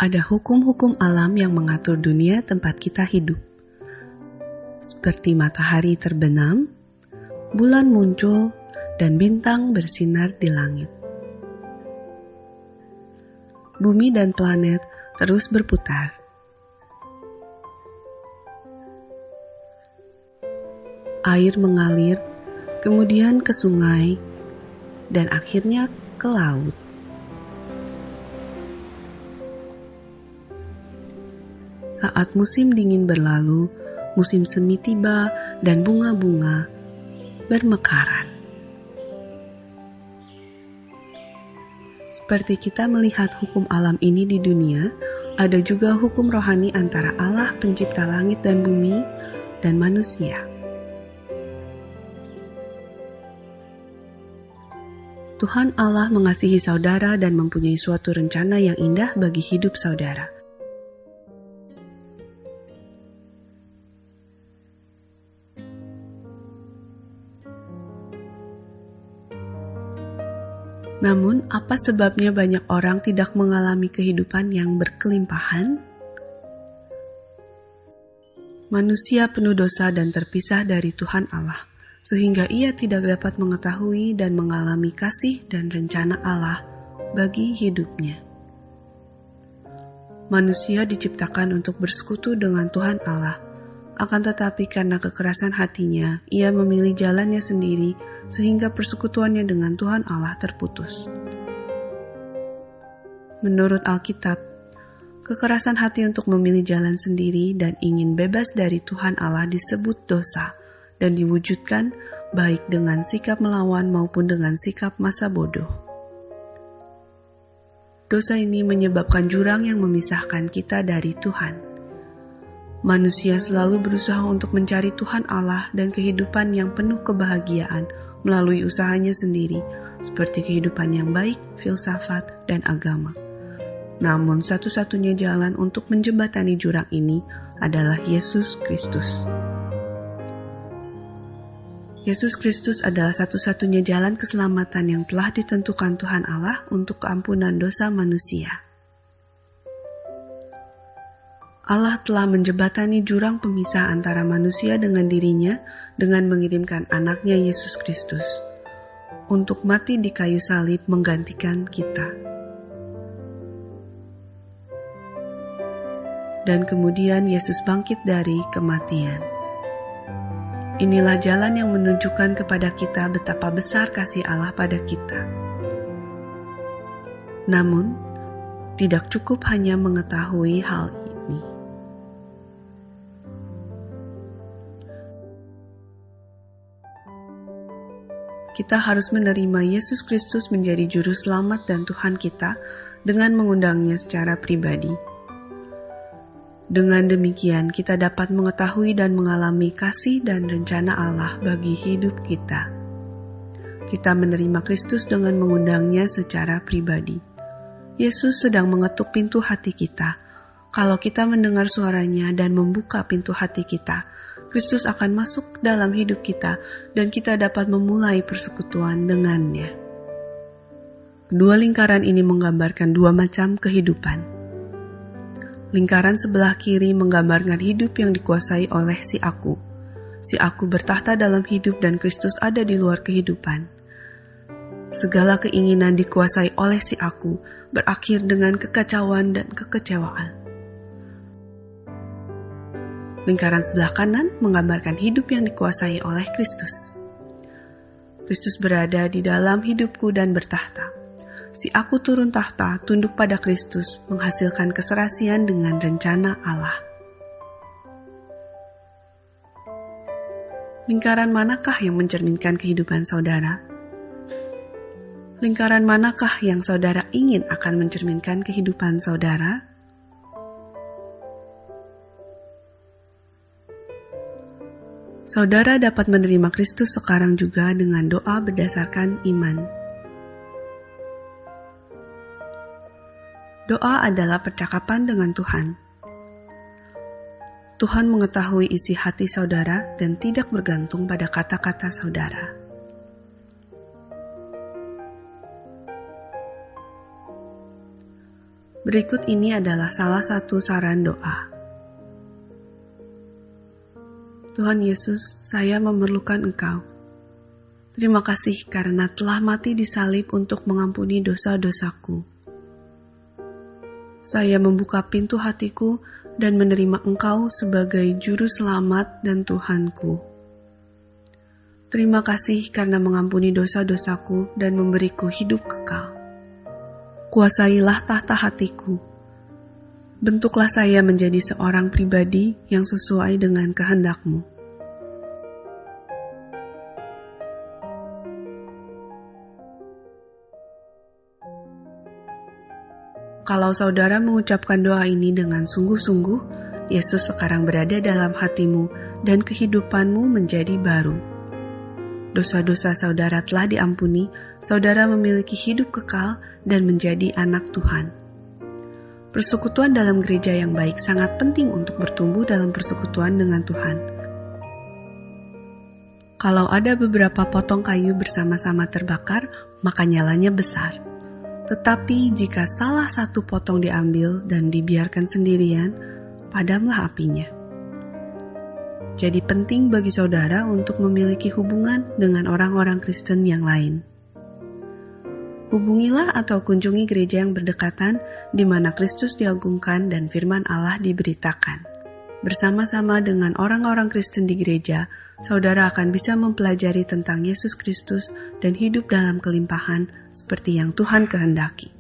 Ada hukum-hukum alam yang mengatur dunia tempat kita hidup. Seperti matahari terbenam, bulan muncul, dan bintang bersinar di langit. Bumi dan planet terus berputar. Air mengalir, kemudian ke sungai, dan akhirnya ke laut. Saat musim dingin berlalu, musim semi tiba dan bunga-bunga bermekaran. Seperti kita melihat hukum alam ini di dunia, ada juga hukum rohani antara Allah pencipta langit dan bumi dan manusia. Tuhan Allah mengasihi saudara dan mempunyai suatu rencana yang indah bagi hidup saudara. Namun, apa sebabnya banyak orang tidak mengalami kehidupan yang berkelimpahan? Manusia penuh dosa dan terpisah dari Tuhan Allah, sehingga ia tidak dapat mengetahui dan mengalami kasih dan rencana Allah bagi hidupnya. Manusia diciptakan untuk bersekutu dengan Tuhan Allah, akan tetapi karena kekerasan hatinya, ia memilih jalannya sendiri, sehingga persekutuannya dengan Tuhan Allah terputus. Menurut Alkitab, kekerasan hati untuk memilih jalan sendiri dan ingin bebas dari Tuhan Allah disebut dosa dan diwujudkan baik dengan sikap melawan maupun dengan sikap masa bodoh. Dosa ini menyebabkan jurang yang memisahkan kita dari Tuhan. Manusia selalu berusaha untuk mencari Tuhan Allah dan kehidupan yang penuh kebahagiaan melalui usahanya sendiri, seperti kehidupan yang baik, filsafat, dan agama. Namun satu-satunya jalan untuk menjembatani jurang ini adalah Yesus Kristus. Yesus Kristus adalah satu-satunya jalan keselamatan yang telah ditentukan Tuhan Allah untuk keampunan dosa manusia. Allah telah menjembatani jurang pemisah antara manusia dengan dirinya dengan mengirimkan anaknya Yesus Kristus untuk mati di kayu salib menggantikan kita. Dan kemudian Yesus bangkit dari kematian. Inilah jalan yang menunjukkan kepada kita betapa besar kasih Allah pada kita. Namun, tidak cukup hanya mengetahui hal ini. Kita harus menerima Yesus Kristus menjadi juru selamat dan Tuhan kita dengan mengundangnya secara pribadi. Dengan demikian, kita dapat mengetahui dan mengalami kasih dan rencana Allah bagi hidup kita. Kita menerima Kristus dengan mengundangnya secara pribadi. Yesus sedang mengetuk pintu hati kita. Kalau kita mendengar suaranya dan membuka pintu hati kita, Kristus akan masuk dalam hidup kita dan kita dapat memulai persekutuan dengannya. Kedua lingkaran ini menggambarkan dua macam kehidupan. Lingkaran sebelah kiri menggambarkan hidup yang dikuasai oleh si aku. Si aku bertahta dalam hidup dan Kristus ada di luar kehidupan. Segala keinginan dikuasai oleh si aku berakhir dengan kekacauan dan kekecewaan. Lingkaran sebelah kanan menggambarkan hidup yang dikuasai oleh Kristus. Kristus berada di dalam hidupku dan bertahta. Si aku turun tahta, tunduk pada Kristus, menghasilkan keserasian dengan rencana Allah. Lingkaran manakah yang mencerminkan kehidupan saudara? Lingkaran manakah yang saudara ingin akan mencerminkan kehidupan saudara? Saudara dapat menerima Kristus sekarang juga dengan doa berdasarkan iman. Doa adalah percakapan dengan Tuhan. Tuhan mengetahui isi hati saudara dan tidak bergantung pada kata-kata saudara. Berikut ini adalah salah satu saran doa. Tuhan Yesus, saya memerlukan Engkau. Terima kasih karena telah mati di salib untuk mengampuni dosa-dosaku. Saya membuka pintu hatiku dan menerima Engkau sebagai Juru Selamat dan Tuhanku. Terima kasih karena mengampuni dosa-dosaku dan memberiku hidup kekal. Kuasailah tahta hatiku. Bentuklah saya menjadi seorang pribadi yang sesuai dengan kehendak-Mu. Kalau saudara mengucapkan doa ini dengan sungguh-sungguh, Yesus sekarang berada dalam hatimu dan kehidupanmu menjadi baru. Dosa-dosa saudara telah diampuni, saudara memiliki hidup kekal dan menjadi anak Tuhan. Persekutuan dalam gereja yang baik sangat penting untuk bertumbuh dalam persekutuan dengan Tuhan. Kalau ada beberapa potong kayu bersama-sama terbakar, maka nyalanya besar. Tetapi jika salah satu potong diambil dan dibiarkan sendirian, padamlah apinya. Jadi penting bagi saudara untuk memiliki hubungan dengan orang-orang Kristen yang lain. Hubungilah atau kunjungi gereja yang berdekatan di mana Kristus diagungkan dan firman Allah diberitakan. Bersama-sama dengan orang-orang Kristen di gereja, saudara akan bisa mempelajari tentang Yesus Kristus dan hidup dalam kelimpahan seperti yang Tuhan kehendaki.